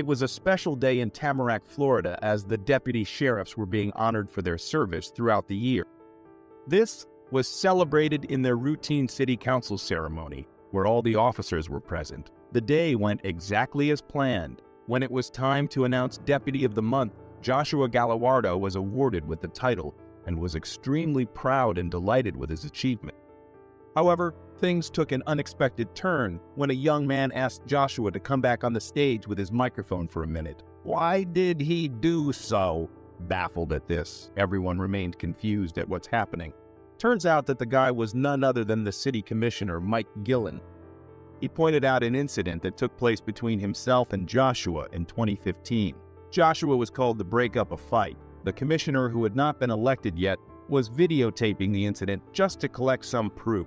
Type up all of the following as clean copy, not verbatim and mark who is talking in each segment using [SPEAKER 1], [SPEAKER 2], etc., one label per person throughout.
[SPEAKER 1] It was a special day in Tamarack, Florida, as the deputy sheriffs were being honored for their service throughout the year. This was celebrated in their routine city council ceremony, where all the officers were present. The day went exactly as planned. When it was time to announce Deputy of the Month, Joshua Galliardo was awarded with the title and was extremely proud and delighted with his achievement. However, things took an unexpected turn when a young man asked Joshua to come back on the stage with his microphone for a minute. Why did he do so? Baffled at this, everyone remained confused at what's happening. Turns out that the guy was none other than the city commissioner, Mike Gillen. He pointed out an incident that took place between himself and Joshua in 2015. Joshua was called to break up a fight. The commissioner, who had not been elected yet, was videotaping the incident just to collect some proof.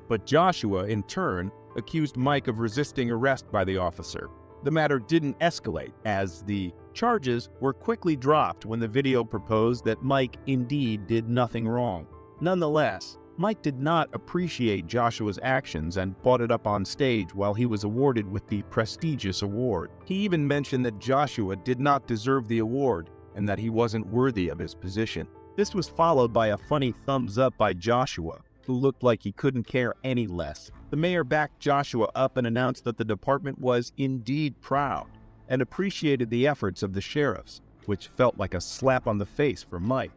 [SPEAKER 1] But Joshua, in turn, accused Mike of resisting arrest by the officer. The matter didn't escalate, as the charges were quickly dropped when the video proposed that Mike indeed did nothing wrong. Nonetheless, Mike did not appreciate Joshua's actions and brought it up on stage while he was awarded with the prestigious award. He even mentioned that Joshua did not deserve the award and that he wasn't worthy of his position. This was followed by a funny thumbs up by Joshua, who looked like he couldn't care any less. The mayor backed Joshua up and announced that the department was indeed proud and appreciated the efforts of the sheriffs, which felt like a slap on the face for Mike.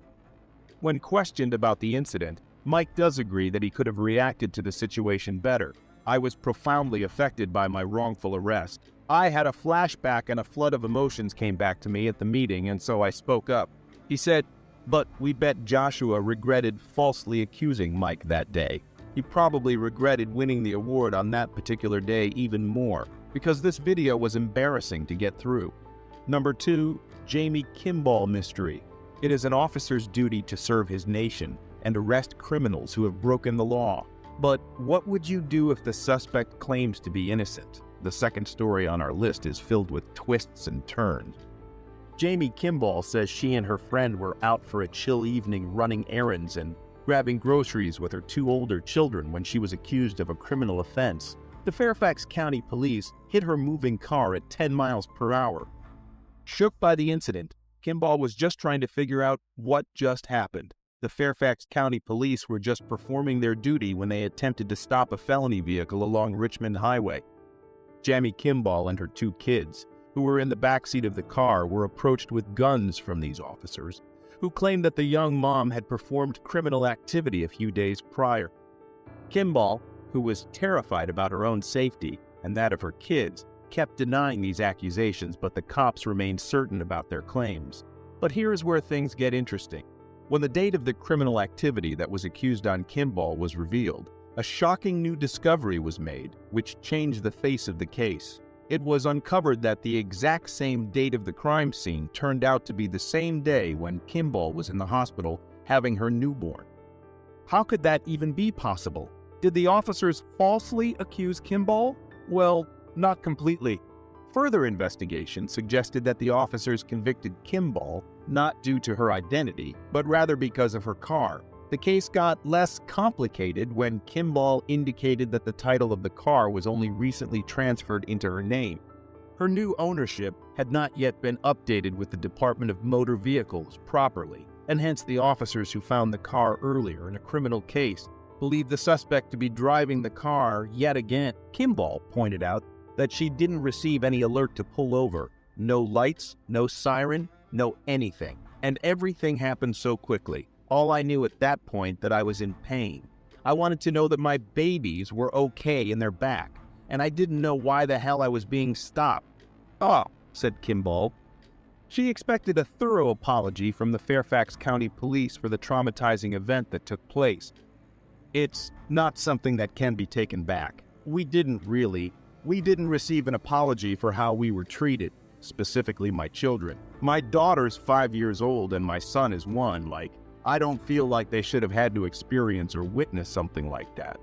[SPEAKER 1] When questioned about the incident, Mike does agree that he could have reacted to the situation better. I was profoundly affected by my wrongful arrest. I had a flashback and a flood of emotions came back to me at the meeting, and so I spoke up. He said, but we bet Joshua regretted falsely accusing Mike that day. He probably regretted winning the award on that particular day even more, because this video was embarrassing to get through. Number 2, Jamie Kimball mystery. It is an officer's duty to serve his nation and arrest criminals who have broken the law. But what would you do if the suspect claims to be innocent? The second story on our list is filled with twists and turns. Jamie Kimball says she and her friend were out for a chill evening running errands and grabbing groceries with her 2 older children when she was accused of a criminal offense. The Fairfax County Police hit her moving car at 10 miles per hour. Shook by the incident, Kimball was just trying to figure out what just happened. The Fairfax County Police were just performing their duty when they attempted to stop a felony vehicle along Richmond Highway. Jamie Kimball and her 2 kids, who were in the backseat of the car, were approached with guns from these officers, who claimed that the young mom had performed criminal activity a few days prior. Kimball, who was terrified about her own safety and that of her kids, kept denying these accusations, but the cops remained certain about their claims. But here is where things get interesting. When the date of the criminal activity that was accused on Kimball was revealed, a shocking new discovery was made, which changed the face of the case. It was uncovered that the exact same date of the crime scene turned out to be the same day when Kimball was in the hospital having her newborn. How could that even be possible? Did the officers falsely accuse Kimball? Well, not completely. Further investigation suggested that the officers convicted Kimball not due to her identity, but rather because of her car. The case got less complicated when Kimball indicated that the title of the car was only recently transferred into her name. Her new ownership had not yet been updated with the Department of Motor Vehicles properly, and hence the officers who found the car earlier in a criminal case believed the suspect to be driving the car yet again. Kimball pointed out that she didn't receive any alert to pull over. No lights, no siren, no anything. And everything happened so quickly. All I knew at that point that I was in pain. I wanted to know that my babies were okay in their back, and I didn't know why the hell I was being stopped. "Oh," said Kimball. She expected a thorough apology from the Fairfax County Police for the traumatizing event that took place. It's not something that can be taken back. We didn't receive an apology for how we were treated, specifically my children. My daughter's 5 years old and my son is 1. I don't feel like they should have had to experience or witness something like that.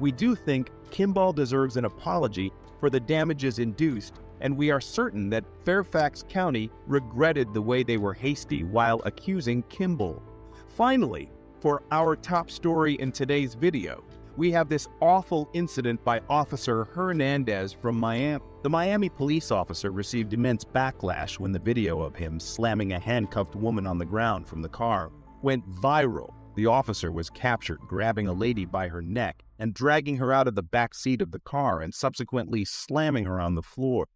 [SPEAKER 1] We do think Kimball deserves an apology for the damages induced, and we are certain that Fairfax County regretted the way they were hasty while accusing Kimball. Finally, for our top story in today's video, we have this awful incident by Officer Hernandez from Miami. The Miami police officer received immense backlash when the video of him slamming a handcuffed woman on the ground from the car went viral. The officer was captured grabbing a lady by her neck and dragging her out of the back seat of the car and subsequently slamming her on the floor.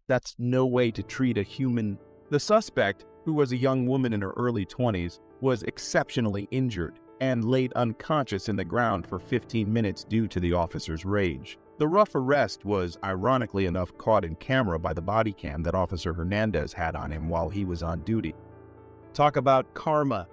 [SPEAKER 1] That's no way to treat a human. The suspect, who was a young woman in her early 20s, was exceptionally injured and laid unconscious in the ground for 15 minutes due to the officer's rage. The rough arrest was, ironically enough, caught in camera by the body cam that Officer Hernandez had on him while he was on duty. Talk about karma.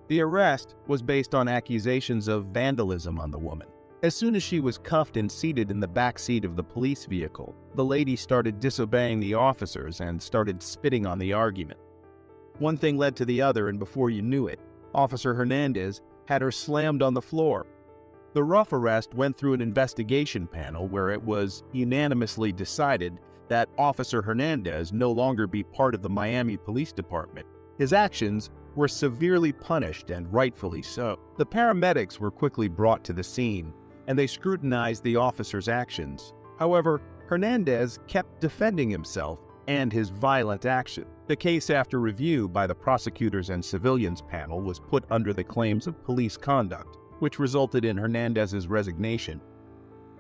[SPEAKER 1] The arrest was based on accusations of vandalism on the woman. As soon as she was cuffed and seated in the back seat of the police vehicle, the lady started disobeying the officers and started spitting on the argument. One thing led to the other, and before you knew it, Officer Hernandez had her slammed on the floor. The rough arrest went through an investigation panel where it was unanimously decided that Officer Hernandez no longer be part of the Miami Police Department. His actions were severely punished, and rightfully so. The paramedics were quickly brought to the scene, and they scrutinized the officer's actions. However, Hernandez kept defending himself and his violent action. The case, after review by the prosecutors and civilians panel, was put under the claims of police conduct, which resulted in Hernandez's resignation.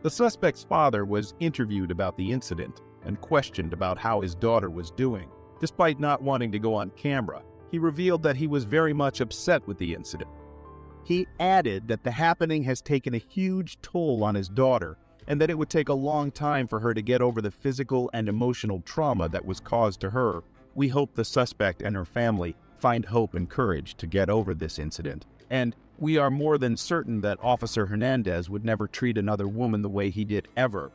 [SPEAKER 1] The suspect's father was interviewed about the incident and questioned about how his daughter was doing. Despite not wanting to go on camera, he revealed that he was very much upset with the incident. He added that the happening has taken a huge toll on his daughter and that it would take a long time for her to get over the physical and emotional trauma that was caused to her. We hope the suspect and her family find hope and courage to get over this incident. And we are more than certain that Officer Hernandez would never treat another woman the way he did ever.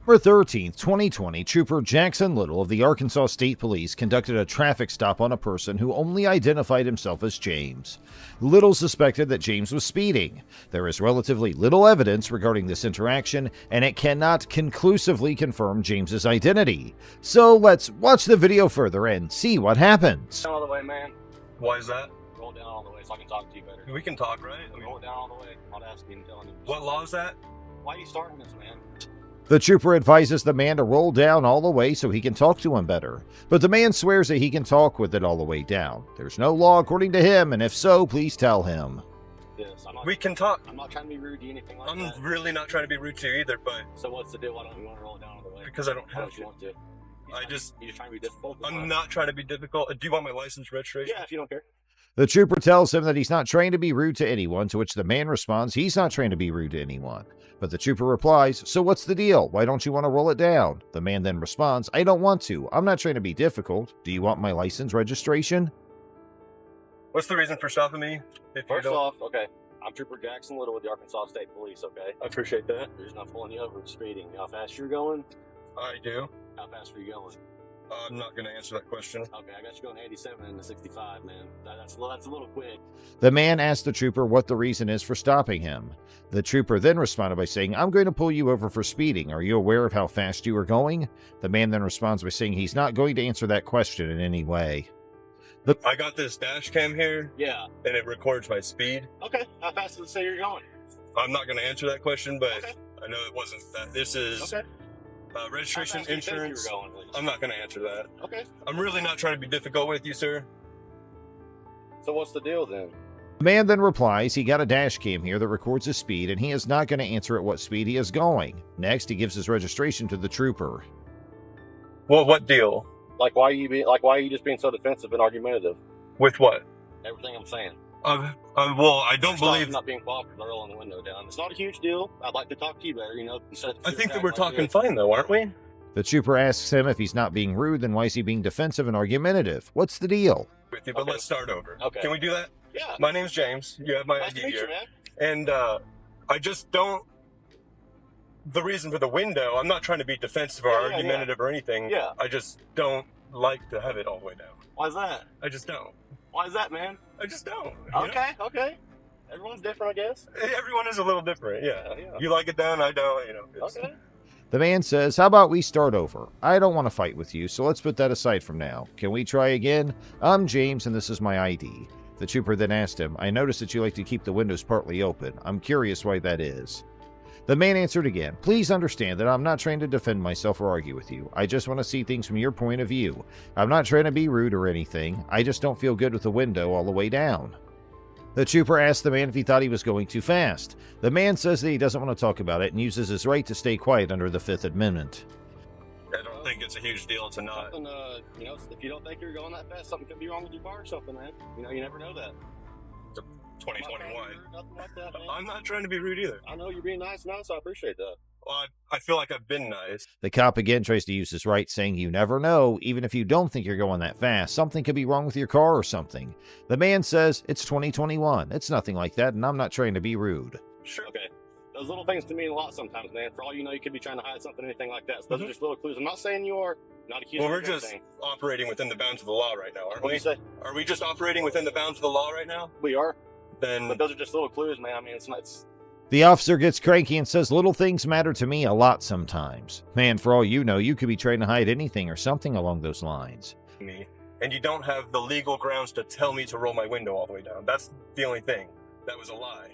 [SPEAKER 2] September 13th, 2020, Trooper Jackson Little of the Arkansas State Police conducted a traffic stop on a person who only identified himself as James. Little suspected that James was speeding. There is relatively little evidence regarding this interaction, and it cannot conclusively confirm James's identity. So let's watch the video further and see what happens.
[SPEAKER 3] All the way, man.
[SPEAKER 4] Why is that?
[SPEAKER 3] Roll down all the way so I can talk to you better.
[SPEAKER 4] We can talk, right? I mean,
[SPEAKER 3] Roll it down all the way. I'm not asking and telling you.
[SPEAKER 4] what law is that?
[SPEAKER 3] Why are you starting this, man?
[SPEAKER 2] The trooper advises the man to roll down all the way so he can talk to him better, but the man swears that he can talk with it all the way down. There's no law according to him, and if so, please tell him.
[SPEAKER 3] This.
[SPEAKER 4] We can talk.
[SPEAKER 3] I'm not trying to be rude to you, anything like
[SPEAKER 4] I'm
[SPEAKER 3] that.
[SPEAKER 4] really not trying to be rude to you either, but
[SPEAKER 3] So what's the deal? Why don't you want to roll it down all the way?
[SPEAKER 4] because I don't
[SPEAKER 3] Why
[SPEAKER 4] have
[SPEAKER 3] don't you
[SPEAKER 4] to.
[SPEAKER 3] want to?
[SPEAKER 4] I just,
[SPEAKER 3] You just trying to be difficult?
[SPEAKER 4] I'm not trying to be difficult. Do you want my license registration?
[SPEAKER 3] Yeah, if you don't care.
[SPEAKER 2] The trooper tells him that he's not trying to be rude to anyone, to which the man responds he's not trying to be rude to anyone. But the trooper replies, "So what's the deal? Why don't you want to roll it down?" The man then responds, "I don't want to. I'm not trying to be difficult. Do you want my license registration?"
[SPEAKER 4] What's the reason for stopping me? If you
[SPEAKER 3] First
[SPEAKER 4] don't-
[SPEAKER 3] off, okay, I'm Trooper Jackson Little with the Arkansas State Police, okay?
[SPEAKER 4] I appreciate that.
[SPEAKER 3] The reason I'm pulling you over is speeding. How fast you're going?
[SPEAKER 4] I do.
[SPEAKER 3] How fast are you going?
[SPEAKER 4] I'm not going to answer that question.
[SPEAKER 3] Okay, I got you going 87 into 65, man. That's a little quick.
[SPEAKER 2] The man asked the trooper what the reason is for stopping him. The trooper then responded by saying, "I'm going to pull you over for speeding. Are you aware of how fast you are going?" The man then responds by saying he's not going to answer that question in any way.
[SPEAKER 4] I got this dash cam here,
[SPEAKER 3] Yeah.
[SPEAKER 4] and it records my speed.
[SPEAKER 3] Okay, how fast does it say you're going?
[SPEAKER 4] I'm not going to answer that question, but
[SPEAKER 3] Okay.
[SPEAKER 4] I know it wasn't that. This is
[SPEAKER 3] Okay.
[SPEAKER 4] registration,
[SPEAKER 3] How fast do you think you were
[SPEAKER 4] insurance.
[SPEAKER 3] going, please?
[SPEAKER 4] I'm not going to answer that.
[SPEAKER 3] Okay.
[SPEAKER 4] I'm really not trying to be difficult with you, sir.
[SPEAKER 3] So what's the deal then?
[SPEAKER 2] The man then replies he got a dash cam here that records his speed, and he is not going to answer at what speed he is going. Next, he gives his registration to the trooper.
[SPEAKER 4] Well, what deal?
[SPEAKER 3] Why are you just being so defensive and argumentative?
[SPEAKER 4] With what?
[SPEAKER 3] Everything I'm saying.
[SPEAKER 4] Well, I don't
[SPEAKER 3] Stop
[SPEAKER 4] believe.
[SPEAKER 3] not being popular, rolling the window down. It's not a huge deal. I'd like to talk to you better, instead of
[SPEAKER 4] I think that
[SPEAKER 3] acting
[SPEAKER 4] we're
[SPEAKER 3] like
[SPEAKER 4] talking
[SPEAKER 3] this.
[SPEAKER 4] fine, though, aren't we?
[SPEAKER 2] The trooper asks him if he's not being rude, then why is he being defensive and argumentative? What's the deal?
[SPEAKER 4] With you, but
[SPEAKER 3] Okay.
[SPEAKER 4] let's start over.
[SPEAKER 3] Okay.
[SPEAKER 4] Can we do that?
[SPEAKER 3] Yeah.
[SPEAKER 4] My name's James. You have my
[SPEAKER 3] Nice to
[SPEAKER 4] ID
[SPEAKER 3] meet you,
[SPEAKER 4] here.
[SPEAKER 3] man.
[SPEAKER 4] And I just don't. The reason for the window, I'm not trying to be defensive or
[SPEAKER 3] Yeah, yeah,
[SPEAKER 4] argumentative or anything.
[SPEAKER 3] Yeah.
[SPEAKER 4] I just don't like to have it all the way down.
[SPEAKER 3] Why's that?
[SPEAKER 4] I just don't.
[SPEAKER 3] Why is that, man?
[SPEAKER 4] I just don't. you know?
[SPEAKER 3] Okay. Everyone's different, I guess.
[SPEAKER 4] Everyone is a little different, yeah.
[SPEAKER 3] Yeah.
[SPEAKER 4] You like it down, I don't, it's-
[SPEAKER 3] Okay.
[SPEAKER 2] The man says, "How about we start over? I don't want to fight with you, so let's put that aside from now. Can we try again? I'm James, and this is my ID." The trooper then asked him, "I noticed that you like to keep the windows partly open. I'm curious why that is." The man answered again, "Please understand that I'm not trying to defend myself or argue with you. I just want to see things from your point of view. I'm not trying to be rude or anything. I just don't feel good with the window all the way down." The trooper asked the man if he thought he was going too fast. The man says that he doesn't want to talk about it and uses his right to stay quiet under the Fifth Amendment.
[SPEAKER 4] I don't think it's a huge deal to not.
[SPEAKER 3] Something, you know, if you don't think you're going that fast, something could be wrong with your car or something, man. You know, you never know that.
[SPEAKER 4] 2021.
[SPEAKER 3] Nothing like that, man.
[SPEAKER 4] I'm not trying to be rude either.
[SPEAKER 3] I know you're being nice now, so I appreciate that.
[SPEAKER 4] Well, I feel like I've been nice.
[SPEAKER 2] The cop again tries to use his right, saying you never know, even if you don't think you're going that fast, something could be wrong with your car or something. The man says, "It's 2021. It's nothing like that, and I'm not trying to be rude."
[SPEAKER 4] Sure.
[SPEAKER 3] Okay. Those little things can mean a lot sometimes, man. For all you know, you could be trying to hide something, anything like that. So those are just little clues. I'm not saying you are. Not accusing
[SPEAKER 4] Well,
[SPEAKER 3] you
[SPEAKER 4] we're
[SPEAKER 3] of
[SPEAKER 4] just
[SPEAKER 3] anything.
[SPEAKER 4] operating within the bounds of the law right now, aren't
[SPEAKER 3] What do
[SPEAKER 4] we?
[SPEAKER 3] you say?
[SPEAKER 4] Are we just operating within the bounds of the law right now?
[SPEAKER 3] We are.
[SPEAKER 4] Then
[SPEAKER 3] But those are just little clues, man. I mean, it's not.
[SPEAKER 2] The officer gets cranky and says little things matter to me a lot sometimes. Man, for all you know, you could be trying to hide anything or something along those lines.
[SPEAKER 4] me, and you don't have the legal grounds to tell me to roll my window all the way down. That's the only thing. That was a lie.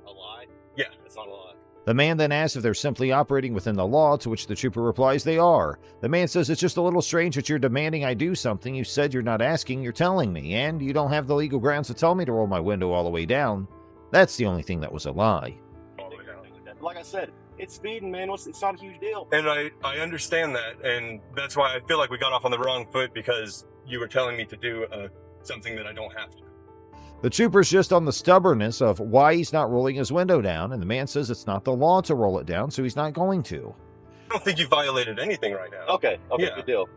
[SPEAKER 3] A lie?
[SPEAKER 4] Yeah.
[SPEAKER 3] It's not a lie.
[SPEAKER 2] The man then asks if they're simply operating within the law, to which the trooper replies they are. The man says it's just a little strange that you're demanding I do something you said you're not asking, you're telling me, and you don't have the legal grounds to tell me to roll my window all the way down. That's the only thing that was a lie.
[SPEAKER 4] All the way down.
[SPEAKER 3] Like I said, it's speeding, man. It's not a huge deal.
[SPEAKER 4] And I understand that, and that's why I feel like we got off on the wrong foot, because you were telling me to do something that I don't have to.
[SPEAKER 2] The trooper's just on the stubbornness of why he's not rolling his window down, and the man says it's not the law to roll it down, so he's not going to.
[SPEAKER 4] I don't think you violated anything right now.
[SPEAKER 3] Okay,
[SPEAKER 4] Yeah.
[SPEAKER 3] good deal.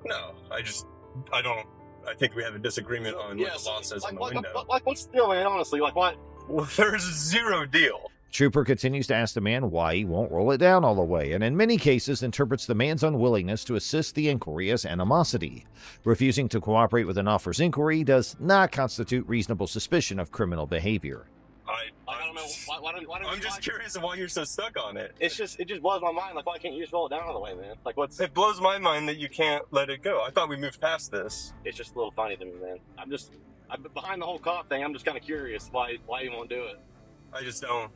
[SPEAKER 4] No, I think we have a disagreement on what the law says on the window.
[SPEAKER 3] Like, what's the deal, man? Honestly, like, what?
[SPEAKER 4] Well, there's zero deal.
[SPEAKER 2] Trooper continues to ask the man why he won't roll it down all the way, and in many cases interprets the man's unwillingness to assist the inquiry as animosity. Refusing to cooperate with an officer's inquiry does not constitute reasonable suspicion of criminal behavior.
[SPEAKER 3] I don't know. Why don't
[SPEAKER 4] I'm
[SPEAKER 3] you
[SPEAKER 4] just
[SPEAKER 3] like-
[SPEAKER 4] curious of why you're so stuck on it.
[SPEAKER 3] It just blows my mind. Like, why can't you just roll it down all the way, man? Like, what's?
[SPEAKER 4] It blows my mind that you can't let it go. I thought we moved past this.
[SPEAKER 3] It's just a little funny to me, man. I'm behind the whole cop thing. I'm just kind of curious why you won't do it.
[SPEAKER 4] I just don't.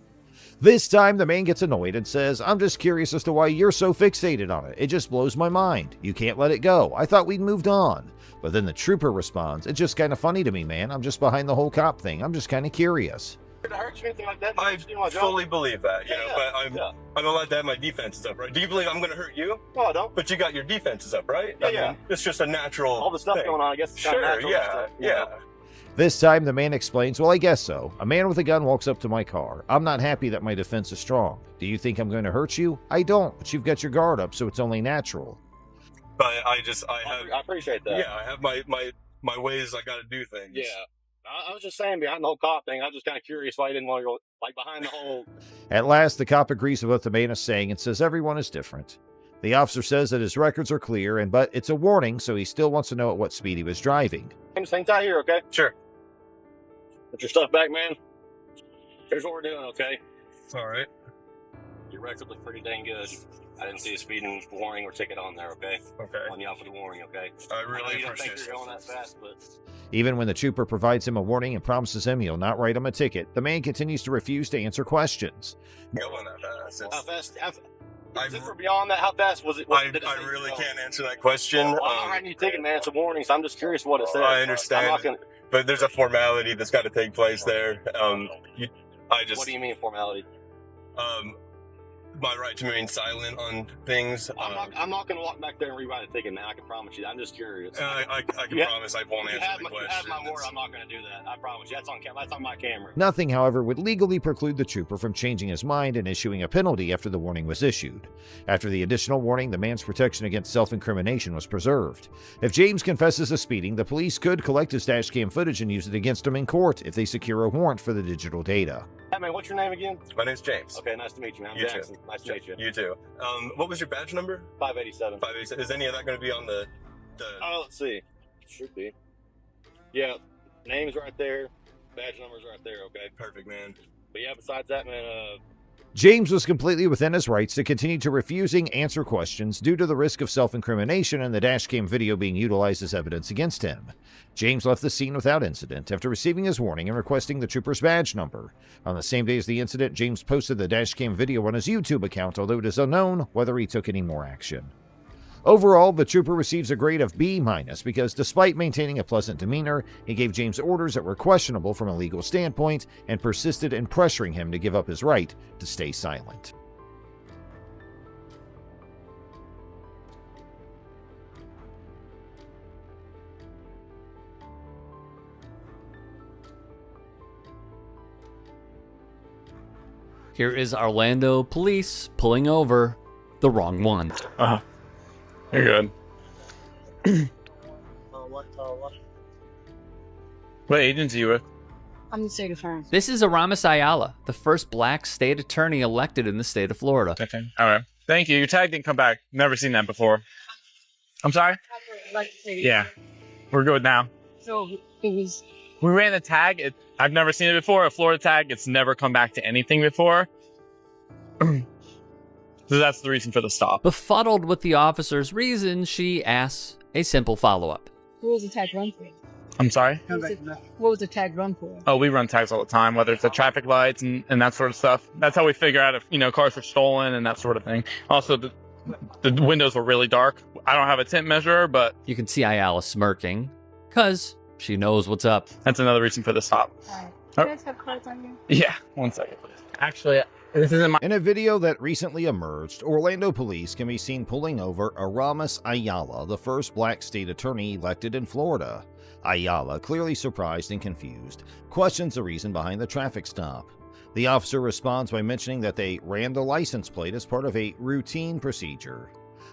[SPEAKER 2] This time, the man gets annoyed and says, "I'm just curious as to why you're so fixated on it. It just blows my mind. You can't let it go. I thought we'd moved on." But then the trooper responds, "It's just kind of funny to me, man. I'm just behind the whole cop thing. I'm just kind of curious."
[SPEAKER 3] Did I hurt you or anything like that?
[SPEAKER 4] I
[SPEAKER 3] Did you do my job?
[SPEAKER 4] fully believe that, you
[SPEAKER 3] Yeah,
[SPEAKER 4] know, but I'm allowed to have my defenses up, right? Do you believe I'm going to hurt you?
[SPEAKER 3] No, I don't.
[SPEAKER 4] But you got your defenses up, right?
[SPEAKER 3] Yeah,
[SPEAKER 4] I mean,
[SPEAKER 3] yeah.
[SPEAKER 4] it's just a natural
[SPEAKER 3] All the stuff
[SPEAKER 4] thing.
[SPEAKER 3] going on, I guess. It's
[SPEAKER 4] Sure,
[SPEAKER 3] kinda natural
[SPEAKER 4] yeah,
[SPEAKER 3] stuff, you
[SPEAKER 4] yeah.
[SPEAKER 3] know?
[SPEAKER 2] This time, the man explains, "Well, I guess so. A man with a gun walks up to my car. I'm not happy that my defense is strong. Do you think I'm going to hurt you? I don't, but you've got your guard up, so it's only natural."
[SPEAKER 4] But I
[SPEAKER 3] I appreciate that.
[SPEAKER 4] yeah, I have my ways I got to do things.
[SPEAKER 3] Yeah. I was just saying behind the whole cop thing, I was just kind of curious why you didn't want to go, like, behind the whole.
[SPEAKER 2] At last, the cop agrees with what the man is saying and says everyone is different. The officer says that his records are clear, but it's a warning, so he still wants to know at what speed he was driving.
[SPEAKER 3] Just hang tight here, okay?
[SPEAKER 4] Sure.
[SPEAKER 3] Put your stuff back, man. Here's what we're doing, okay?
[SPEAKER 4] All right.
[SPEAKER 3] Your record looked pretty dang good. I didn't see a speeding warning or ticket on there, okay?
[SPEAKER 4] Okay.
[SPEAKER 3] On you out for the warning, okay?
[SPEAKER 4] I
[SPEAKER 3] I know
[SPEAKER 4] really
[SPEAKER 3] you don't think
[SPEAKER 4] appreciate
[SPEAKER 3] you're going
[SPEAKER 4] it.
[SPEAKER 3] that fast, but
[SPEAKER 2] Even when the trooper provides him a warning and promises him he'll not write him a ticket, the man continues to refuse to answer questions.
[SPEAKER 4] Going that fast.
[SPEAKER 3] how fast?
[SPEAKER 4] I-
[SPEAKER 3] Is it for beyond that? How fast was it?
[SPEAKER 4] I
[SPEAKER 3] did it say
[SPEAKER 4] really
[SPEAKER 3] go?
[SPEAKER 4] can't answer that question.
[SPEAKER 3] Well, I'm not writing you a ticket, man. It's a warning, so I'm just curious what it says.
[SPEAKER 4] I understand.
[SPEAKER 3] I'm not gonna,
[SPEAKER 4] But there's a formality that's got to take place there.
[SPEAKER 3] what do you mean formality?
[SPEAKER 4] My right to remain silent on things.
[SPEAKER 3] I'm not going to walk back there and rewrite a ticket, man. I can promise you. I'm just curious.
[SPEAKER 4] I can
[SPEAKER 3] Yeah.
[SPEAKER 4] promise I won't
[SPEAKER 3] You
[SPEAKER 4] answer
[SPEAKER 3] have
[SPEAKER 4] the
[SPEAKER 3] my
[SPEAKER 4] question.
[SPEAKER 3] word. I'm not going to do that. I promise you. That's on my camera.
[SPEAKER 2] Nothing, however, would legally preclude the trooper from changing his mind and issuing a penalty after the warning was issued. After the additional warning, the man's protection against self-incrimination was preserved. If James confesses to speeding, the police could collect his dash cam footage and use it against him in court if they secure a warrant for the digital data.
[SPEAKER 3] Hey, man, what's your name again?
[SPEAKER 4] My name's James.
[SPEAKER 3] Okay, nice to meet you, man. I'm
[SPEAKER 4] You too.
[SPEAKER 3] Jackson. Nice to meet you.
[SPEAKER 4] You too. What was your badge number?
[SPEAKER 3] 587.
[SPEAKER 4] 587. Is any of that going to be on the?
[SPEAKER 3] Let's see. Should be. Yeah, name's right there. Badge number's right there, okay?
[SPEAKER 4] Perfect, man.
[SPEAKER 3] But yeah, besides that, man,
[SPEAKER 2] James was completely within his rights to continue to refusing answer questions due to the risk of self-incrimination and the dashcam video being utilized as evidence against him. James left the scene without incident after receiving his warning and requesting the trooper's badge number. On the same day as the incident, James posted the dashcam video on his YouTube account, although it is unknown whether he took any more action. Overall, the trooper receives a grade of B- because despite maintaining a pleasant demeanor, he gave James orders that were questionable from a legal standpoint and persisted in pressuring him to give up his right to stay silent.
[SPEAKER 5] Here is Orlando police pulling over the wrong one.
[SPEAKER 6] You're good. What agency you with?
[SPEAKER 7] I'm the state attorney.
[SPEAKER 5] This is Aramis Ayala, the first black state attorney elected in the state of Florida.
[SPEAKER 6] Okay. All right. Thank you. Your tag didn't come back. Never seen that before. I'm sorry? Yeah. We're good now.
[SPEAKER 7] So it was.
[SPEAKER 6] We ran the tag. I've never seen it before. A Florida tag. It's never come back to anything before. So that's the reason for the stop.
[SPEAKER 5] Befuddled with the officer's reason, she asks a simple follow-up.
[SPEAKER 7] What was the tag run for?
[SPEAKER 6] I'm sorry?
[SPEAKER 7] What was the tag run for?
[SPEAKER 6] Oh, we run tags all the time, whether it's the traffic lights and that sort of stuff. That's how we figure out if, cars are stolen and that sort of thing. Also, the windows were really dark. I don't have a tint measurer, but
[SPEAKER 5] You can see Ayala smirking, because she knows what's up.
[SPEAKER 6] that's another reason for the stop.
[SPEAKER 7] Alright.
[SPEAKER 6] Oh.
[SPEAKER 7] You guys have cards on you?
[SPEAKER 6] Yeah, 1 second, please. Actually, this isn't my...
[SPEAKER 2] In a video that recently emerged, Orlando police can be seen pulling over Aramis Ayala, the first black state attorney elected in Florida. Ayala, clearly surprised and confused, questions the reason behind the traffic stop. The officer responds by mentioning that they ran the license plate as part of a routine procedure.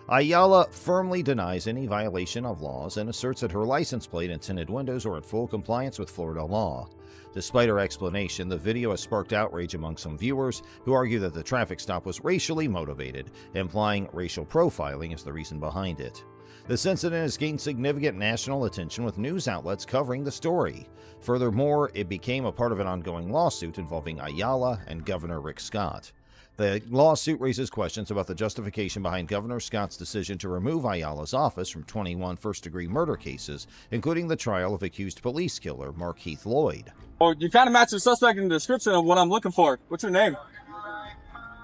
[SPEAKER 2] Ayala firmly denies any violation of laws and asserts that her license plate and tinted windows are in full compliance with Florida law. Despite her explanation, the video has sparked outrage among some viewers who argue that the traffic stop was racially motivated, implying racial profiling is the reason behind it. This incident has gained significant national attention with news outlets covering the story. Furthermore, it became a part of an ongoing lawsuit involving Ayala and Governor Rick Scott. The lawsuit raises questions about the justification behind Governor Scott's decision to remove Ayala's office from 21 first-degree murder cases, including the trial of accused police killer Mark Heath Lloyd.
[SPEAKER 8] Oh, you kind of match the suspect in the description of what I'm looking for. What's your name?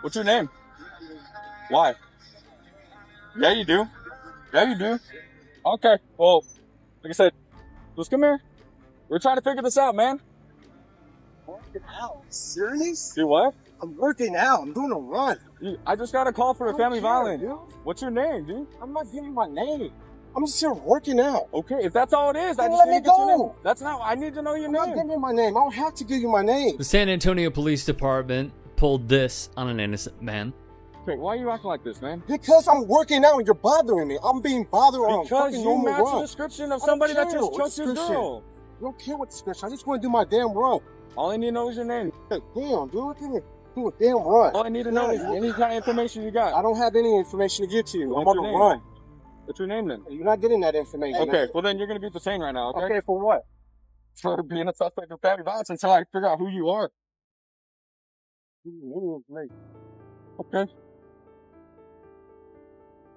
[SPEAKER 8] What's your name? Why? Yeah, you do. Yeah, you do. Okay. Well, like I said, just come here. We're trying to figure this out, man.
[SPEAKER 9] Working out? Serious?
[SPEAKER 8] Do what?
[SPEAKER 9] I'm working out. I'm doing a run.
[SPEAKER 8] I just got a call for a family violence.
[SPEAKER 9] Dude.
[SPEAKER 8] What's your name, dude?
[SPEAKER 9] I'm not giving you my name. I'm just here working out.
[SPEAKER 8] Okay, if that's all it is, I
[SPEAKER 9] Then
[SPEAKER 8] just
[SPEAKER 9] let
[SPEAKER 8] need
[SPEAKER 9] me
[SPEAKER 8] to get your
[SPEAKER 9] go.
[SPEAKER 8] name. That's not. I need to know your
[SPEAKER 9] I'm not
[SPEAKER 8] name.
[SPEAKER 9] giving you my name. I don't have to give you my name.
[SPEAKER 5] The San Antonio Police Department pulled this on an innocent man.
[SPEAKER 8] Okay, why are you acting like this, man?
[SPEAKER 9] Because I'm working out and you're bothering me. I'm being bothered on a
[SPEAKER 8] Because
[SPEAKER 9] fucking
[SPEAKER 8] you
[SPEAKER 9] normal
[SPEAKER 8] match the
[SPEAKER 9] run.
[SPEAKER 8] description of
[SPEAKER 9] I don't
[SPEAKER 8] somebody that
[SPEAKER 9] care
[SPEAKER 8] just
[SPEAKER 9] what
[SPEAKER 8] choked your
[SPEAKER 9] description.
[SPEAKER 8] girl.
[SPEAKER 9] I don't care what description. I just want to do my damn run.
[SPEAKER 8] All I need to know is your name.
[SPEAKER 9] Hey, damn, dude. Do a damn run.
[SPEAKER 8] All I need to know is any kind of information you got.
[SPEAKER 9] I don't have any information to give to you. I'm
[SPEAKER 8] What's
[SPEAKER 9] on
[SPEAKER 8] your
[SPEAKER 9] the
[SPEAKER 8] name?
[SPEAKER 9] run.
[SPEAKER 8] What's your name then?
[SPEAKER 9] You're not getting that information.
[SPEAKER 8] Okay, well then you're gonna be detained right now, okay?
[SPEAKER 9] Okay, for what?
[SPEAKER 8] For being a suspect of family violence until I figure out who you are. Okay.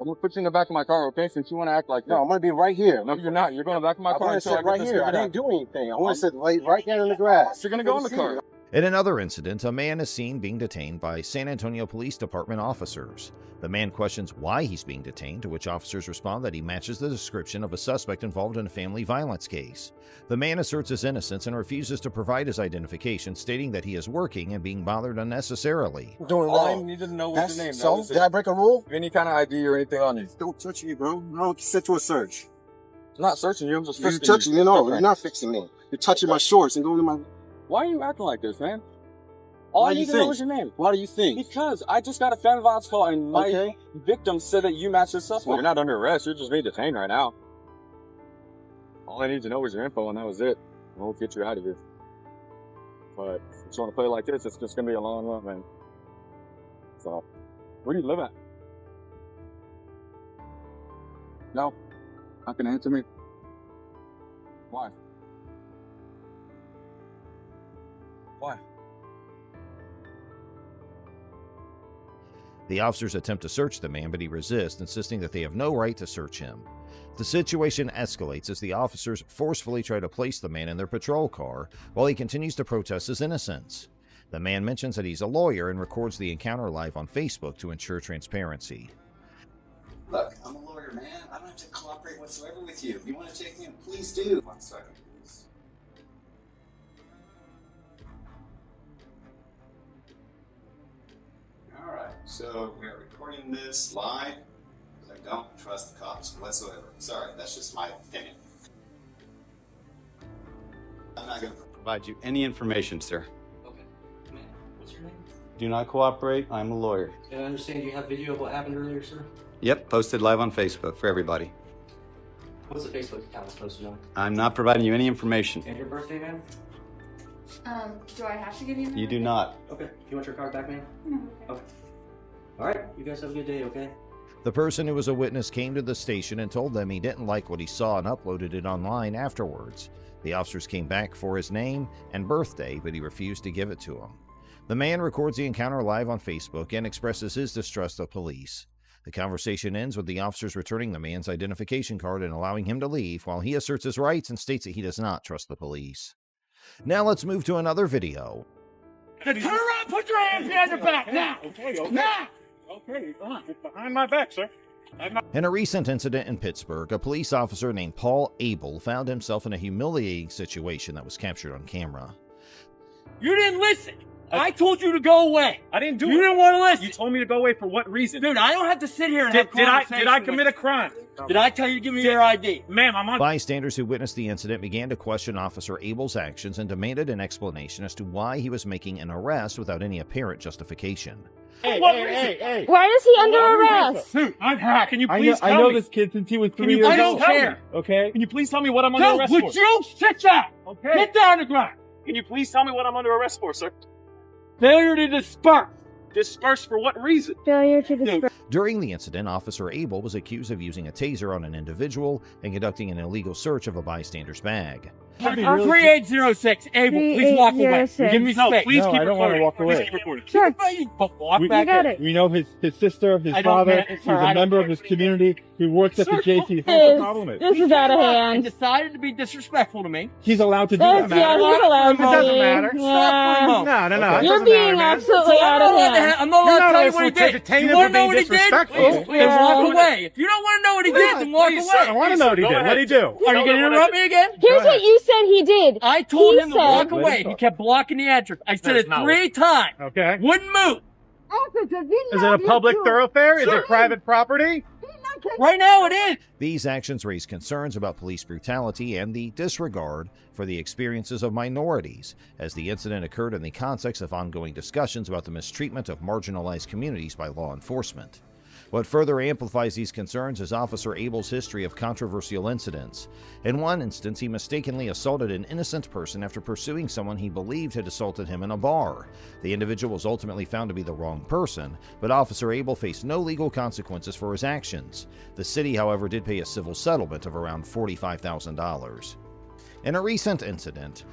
[SPEAKER 8] I'm gonna put you in the back of my car, okay? Since you wanna act like that.
[SPEAKER 9] No, I'm gonna be right here.
[SPEAKER 8] No, you're not. You're going to the back of my
[SPEAKER 9] I
[SPEAKER 8] car
[SPEAKER 9] want to
[SPEAKER 8] until I
[SPEAKER 9] sit
[SPEAKER 8] get
[SPEAKER 9] right
[SPEAKER 8] this
[SPEAKER 9] here. I
[SPEAKER 8] figured out.
[SPEAKER 9] didn't do anything. I want to sit right there in the grass.
[SPEAKER 8] You're gonna go in the car.
[SPEAKER 2] In another incident, a man is seen being detained by San Antonio Police Department officers. The man questions why he's being detained, to which officers respond that he matches the description of a suspect involved in a family violence case. The man asserts his innocence and refuses to provide his identification, stating that he is working and being bothered unnecessarily.
[SPEAKER 9] I'm doing
[SPEAKER 8] All I
[SPEAKER 9] wrong.
[SPEAKER 8] needed to know was your name.
[SPEAKER 9] So,
[SPEAKER 8] That was
[SPEAKER 9] did
[SPEAKER 8] it.
[SPEAKER 9] I break a rule?
[SPEAKER 8] Any kind of ID or anything on you.
[SPEAKER 9] Don't touch me, bro. I don't set to a search.
[SPEAKER 8] I'm not searching you. I'm just
[SPEAKER 9] You're
[SPEAKER 8] fixing
[SPEAKER 9] touching
[SPEAKER 8] you.
[SPEAKER 9] me. No,
[SPEAKER 8] Okay.
[SPEAKER 9] you're not fixing me. You're touching my shorts and going to my...
[SPEAKER 8] Why are you acting like this, man? All
[SPEAKER 9] Why
[SPEAKER 8] I
[SPEAKER 9] do
[SPEAKER 8] need
[SPEAKER 9] you
[SPEAKER 8] to know
[SPEAKER 9] think?
[SPEAKER 8] is your name.
[SPEAKER 9] Why do you think?
[SPEAKER 8] Because I just got a family violence call and my
[SPEAKER 9] Okay.
[SPEAKER 8] victim said that you matched the suspect.
[SPEAKER 9] Well-
[SPEAKER 8] You're not under arrest. You're just being detained right now. All I need to know is your info, and that was it. I won't get you out of here. But if you want to play like this, it's just going to be a long run, man. So, where do you live at? No. Not going to answer me. Why? Why?
[SPEAKER 2] The officers attempt to search the man, but he resists, insisting that they have no right to search him. The situation escalates as the officers forcefully try to place the man in their patrol car while he continues to protest his innocence. The man mentions that he's a lawyer and records the encounter live on Facebook to ensure transparency.
[SPEAKER 10] Look, I'm a lawyer, man. I don't have to cooperate whatsoever with you. If you want to take me in, please do. 1 second, please. Alright, so we're recording this live because I don't trust the cops whatsoever. Sorry, that's just my opinion. I'm not going to provide you any information, sir.
[SPEAKER 11] Okay. Man, what's your name?
[SPEAKER 10] Do not cooperate. I'm a lawyer.
[SPEAKER 11] And I understand you have video of what happened earlier, sir?
[SPEAKER 10] Yep, posted live on Facebook for everybody.
[SPEAKER 11] What's the Facebook account supposed to know?
[SPEAKER 10] I'm not providing you any information.
[SPEAKER 11] And your birthday, man?
[SPEAKER 12] Do I have to give you?
[SPEAKER 10] You do not.
[SPEAKER 11] Okay. You want your card back, man?
[SPEAKER 12] No.
[SPEAKER 11] Okay. All right. You guys have a good day, okay?
[SPEAKER 2] The person who was a witness came to the station and told them he didn't like what he saw and uploaded it online afterwards. The officers came back for his name and birthday, but he refused to give it to them. The man records the encounter live on Facebook and expresses his distrust of police. The conversation ends with the officers returning the man's identification card and allowing him to leave, while he asserts his rights and states that he does not trust the police. Now let's move to another video.
[SPEAKER 13] Turn around, put your hands behind your back, now!
[SPEAKER 8] Okay.
[SPEAKER 13] Now!
[SPEAKER 8] Okay, it's behind my back, sir.
[SPEAKER 2] In a recent incident in Pittsburgh, a police officer named Paul Abel found himself in a humiliating situation that was captured on camera.
[SPEAKER 13] You didn't listen! I told you to go away!
[SPEAKER 8] I didn't do it.
[SPEAKER 13] You didn't want to listen!
[SPEAKER 8] You told me to go away for what reason?
[SPEAKER 13] Dude, I don't have to sit here and have conversations.
[SPEAKER 8] Did I commit a crime?
[SPEAKER 13] Did I tell you to give me your ID?
[SPEAKER 8] Ma'am, I'm on...
[SPEAKER 2] Bystanders who witnessed the incident began to question Officer Abel's actions and demanded an explanation as to why he was making an arrest without any apparent justification.
[SPEAKER 8] Hey.
[SPEAKER 7] Why is he under arrest?
[SPEAKER 8] Dude, I'm hacked. Can you
[SPEAKER 9] I
[SPEAKER 8] please
[SPEAKER 9] know, I
[SPEAKER 8] tell
[SPEAKER 9] know
[SPEAKER 8] me?
[SPEAKER 9] this kid since he was 3
[SPEAKER 8] Can you
[SPEAKER 9] years
[SPEAKER 8] please
[SPEAKER 9] old.
[SPEAKER 8] tell me?
[SPEAKER 9] Okay?
[SPEAKER 8] Can you please tell me what I'm under
[SPEAKER 13] Dude,
[SPEAKER 8] arrest
[SPEAKER 13] would
[SPEAKER 8] for?
[SPEAKER 13] you sit down?
[SPEAKER 8] Okay.
[SPEAKER 13] Get down on the ground!
[SPEAKER 8] Can you please tell me what I'm under arrest for, sir?
[SPEAKER 13] Failure to disperse!
[SPEAKER 8] Disperse for what reason?
[SPEAKER 7] Failure to disperse.
[SPEAKER 2] During the incident, Officer Abel was accused of using a taser on an individual and conducting an illegal search of a bystander's bag.
[SPEAKER 13] 3806, Abel, please walk away.
[SPEAKER 7] 3806.
[SPEAKER 13] Give me
[SPEAKER 8] No,
[SPEAKER 13] space.
[SPEAKER 8] please
[SPEAKER 9] No,
[SPEAKER 8] keep
[SPEAKER 9] I don't want to
[SPEAKER 8] recording.
[SPEAKER 9] walk
[SPEAKER 8] Please
[SPEAKER 9] away.
[SPEAKER 8] keep recording.
[SPEAKER 7] Sure.
[SPEAKER 13] Walk
[SPEAKER 9] We
[SPEAKER 13] back
[SPEAKER 7] got
[SPEAKER 13] in.
[SPEAKER 7] it.
[SPEAKER 9] We know his sister, his
[SPEAKER 13] I don't
[SPEAKER 9] father.
[SPEAKER 13] care.
[SPEAKER 9] He's
[SPEAKER 13] Sir, I
[SPEAKER 9] a
[SPEAKER 13] don't
[SPEAKER 9] member of
[SPEAKER 13] care.
[SPEAKER 9] his community. He works at the
[SPEAKER 13] Sir,
[SPEAKER 9] JC. What's the
[SPEAKER 7] This,
[SPEAKER 9] problem is?
[SPEAKER 7] this is out of
[SPEAKER 13] I
[SPEAKER 7] hand.
[SPEAKER 13] decided to be disrespectful to me.
[SPEAKER 9] He's allowed to do
[SPEAKER 7] That's,
[SPEAKER 9] that.
[SPEAKER 7] yeah,
[SPEAKER 9] Matter.
[SPEAKER 7] he's allowed
[SPEAKER 9] It doesn't
[SPEAKER 7] to.
[SPEAKER 9] matter.
[SPEAKER 13] Stop for a moment.
[SPEAKER 9] No. It
[SPEAKER 7] You're
[SPEAKER 9] doesn't
[SPEAKER 7] being
[SPEAKER 9] matter, man.
[SPEAKER 7] absolutely out of hand.
[SPEAKER 13] I'm not allowed to tell you what he did.
[SPEAKER 9] detain
[SPEAKER 13] You
[SPEAKER 9] him
[SPEAKER 13] want
[SPEAKER 9] for
[SPEAKER 13] to know
[SPEAKER 9] being
[SPEAKER 13] what he did?
[SPEAKER 9] disrespectful.
[SPEAKER 13] Then walk away. If you don't want to know what he did, then walk
[SPEAKER 8] Please,
[SPEAKER 13] away.
[SPEAKER 8] sir.
[SPEAKER 9] I want to know what he
[SPEAKER 8] Go
[SPEAKER 9] did.
[SPEAKER 8] ahead.
[SPEAKER 9] What did he do?
[SPEAKER 13] Are you going to interrupt me again?
[SPEAKER 7] Here's what you said he did.
[SPEAKER 13] I told
[SPEAKER 7] He
[SPEAKER 13] him to
[SPEAKER 7] said-
[SPEAKER 13] walk away. He kept blocking the entrance. I said
[SPEAKER 8] That's
[SPEAKER 13] it
[SPEAKER 8] not
[SPEAKER 13] 3 times.
[SPEAKER 9] Okay.
[SPEAKER 13] Wouldn't move.
[SPEAKER 9] Is it a public thoroughfare? Is
[SPEAKER 13] Sure.
[SPEAKER 9] it private property?
[SPEAKER 13] Right now it is.
[SPEAKER 2] These actions raise concerns about police brutality and the disregard for the experiences of minorities, as the incident occurred in the context of ongoing discussions about the mistreatment of marginalized communities by law enforcement. What further amplifies these concerns is Officer Abel's history of controversial incidents. In one instance, he mistakenly assaulted an innocent person after pursuing someone he believed had assaulted him in a bar. The individual was ultimately found to be the wrong person, but Officer Abel faced no legal consequences for his actions. The city, however, did pay a civil settlement of around $45,000. In a recent incident,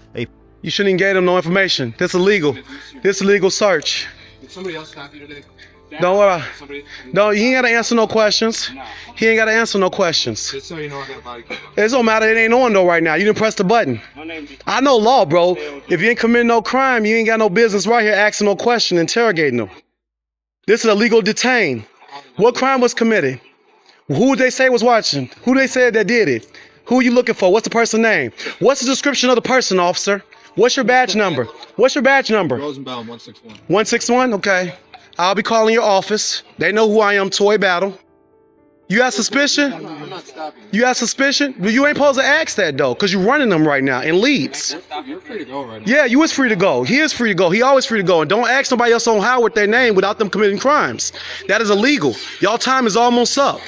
[SPEAKER 14] You shouldn't engage them no information. That's illegal. This illegal search.
[SPEAKER 11] Did somebody else stop you today?
[SPEAKER 14] Don't worry. No, he ain't got to answer no questions. He ain't got to answer no questions.
[SPEAKER 11] Just so you know, I got a body camera.
[SPEAKER 14] It don't matter. It ain't on though right now. You didn't press the button. I know law, bro. If you ain't committing no crime, you ain't got no business right here asking no question, interrogating them. This is a legal detain. What crime was committed? Who they say was watching? Who they said that did it? Who are you looking for? What's the person's name? What's the description of the person, officer? What's your badge number? What's your badge number?
[SPEAKER 11] Rosenbaum 161.
[SPEAKER 14] 161? Okay. I'll be calling your office. They know who I am, Toy Battle. You have suspicion?
[SPEAKER 11] I'm not stopping you.
[SPEAKER 14] You have suspicion? Well, you ain't supposed to ask that, though, because you're running them right now in leads.
[SPEAKER 11] You're free to go right now.
[SPEAKER 14] Yeah, you is free to go. He is free to go. He always free to go. And don't ask somebody else on how with their name without them committing crimes. That is illegal. Y'all time is almost up.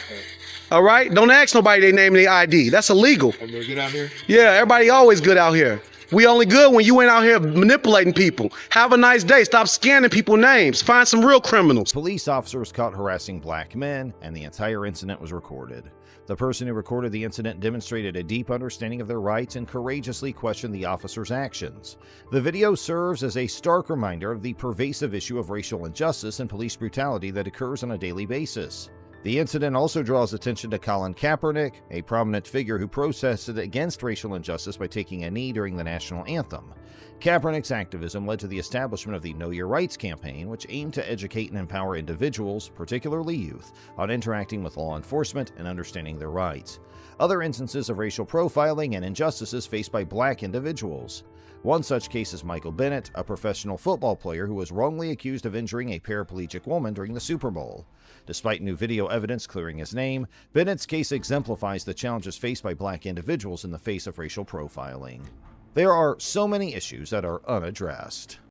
[SPEAKER 14] All right? Don't ask nobody their name and their ID. That's illegal.
[SPEAKER 11] Everybody good out here?
[SPEAKER 14] Yeah, everybody always good out here. We only good when you ain't out here manipulating people. Have a nice day. Stop scanning people's names. Find some real criminals.
[SPEAKER 2] police officers caught harassing black men, and the entire incident was recorded. The person who recorded the incident demonstrated a deep understanding of their rights and courageously questioned the officer's actions. The video serves as a stark reminder of the pervasive issue of racial injustice and police brutality that occurs on a daily basis. The incident also draws attention to Colin Kaepernick, a prominent figure who protested against racial injustice by taking a knee during the national anthem. Kaepernick's activism led to the establishment of the Know Your Rights campaign, which aimed to educate and empower individuals, particularly youth, on interacting with law enforcement and understanding their rights. Other instances of racial profiling and injustices faced by black individuals. One such case is Michael Bennett, a professional football player who was wrongly accused of injuring a paraplegic woman during the Super Bowl. Despite new video evidence clearing his name, Bennett's case exemplifies the challenges faced by black individuals in the face of racial profiling. There are so many issues that are unaddressed.